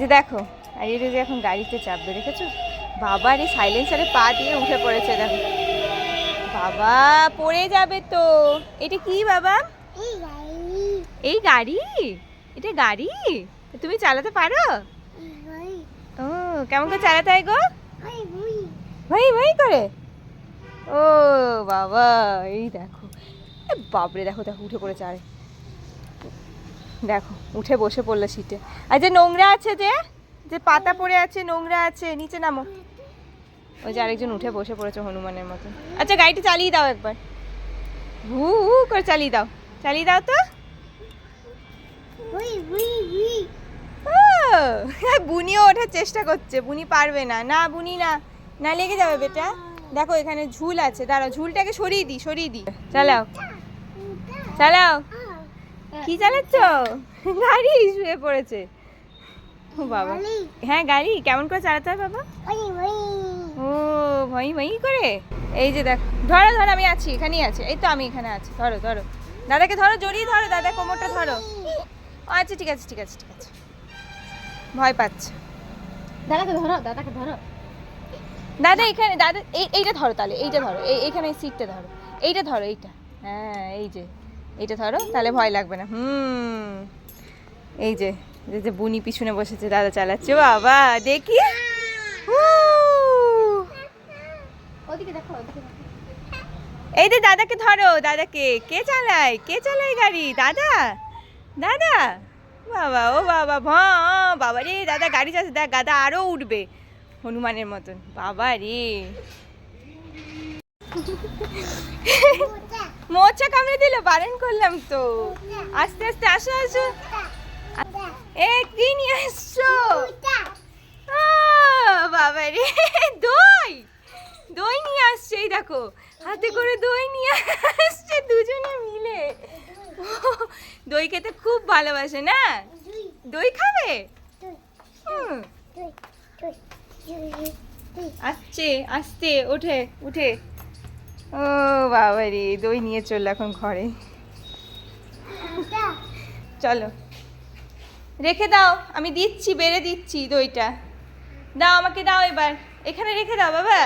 যে দেখো আর এটা যে এখন গাড়িতে চাপবে, দেখেছো? বাবার এই সাইলেন্সারে পা দিয়ে উঠে পড়েছে, দেখো। বাবা পড়ে যাবে তো। এটা কি বাবা? এই গাড়ি? এটা গাড়ি? তুমি চালাতে পারো? ও কেমন করে চালাতে হয় গো? ভাই ভাই করে। ও বাবা, এই দেখো। বাপরে, দেখো দেখো উঠে পড়েছে। আরে দেখো উঠে বসে পড়লো সিটে। আর যে নোংরা আছে, যে যে পাতা পড়ে আছে, নোংরা আছে, নিচে নামো। ওই যে আরেকজন উঠে বসে পড়েছে হনুমানের মতো। আচ্ছা গাড়িটা চালিয়ে দাও একবার, হু হু করে চালিয়ে দাও, চালিয়ে দাও তো। বুনিও ওঠার চেষ্টা করছে, বুনি পারবে না। না বুনি না, না লেগে যাবে বেটা। দেখো এখানে ঝুল আছে, দাঁড়াও ঝুলটাকে সরিয়ে দিই, সরিয়ে দিই। চালাও চালাও। কি চালাচ্ছ? গাড়ি শুয়ে পড়েছে। ও বাবা, হ্যাঁ গাড়ি কেমন করে চালাতে হয় বাবা? ও ভই ভই করে। এই যে দেখো, ধরো ধরো, আমি আছি, এখানেই আছে। এই তো আমি এখানে আছি, ধরো ধরো, দাদাকে ধরো, জড়িয়ে ধরো, দাদা কোমরটা ধরো। আচ্ছা ঠিক আছে ঠিক আছে ঠিক আছে। ভয় পাচ্ছে। দাদাকে ধরো, দাদাকে ধরো। দাদা এখানে, দাদা এইটা ধরো, তাহলে এইটা ধরো, এইখানে সিটটা ধরো, এইটা ধরো, এইটা। হ্যাঁ এই যে এইটা ধরো, তাহলে ভয় লাগবে না। এই যে যে বুনি পিছনে বসেছে, দাদা চালাচ্ছে। বাবা দেখি, ওদিকে দেখো, ওদিকে দেখো। এই যে দাদাকে ধরো, দাদাকে। কে চালায়, কে চালায় গাড়ি? দাদা, দাদা। বাবা ও বাবা, বাবা রে, দাদা গাড়ি চালাচ্ছে। দেখ দাদা আরো উঠবে হনুমানের মতন। বাবা রে, মোচা কামড়ে দিল, বারণ করলাম তো। আস্তে আস্তে, আসো আসো। এ কি নিয়ে আসছো? বাবা রে, দই, দই নিয়ে আসছে। এই দেখো হাতে করে দই নিয়ে আসছে, দুজনে মিলে। দই খেতে খুব ভালোবাসে না? দই খাবে? আসছে আসতে, ওঠে উঠে। ও বাবা রে, দই নিয়ে চললো এখন ঘরে। চলো রেখে দাও, আমি দিচ্ছি, বেড়ে দিচ্ছি দইটা। দাও আমাকে, দাও এবার, এখানে রেখে দাও বাবা।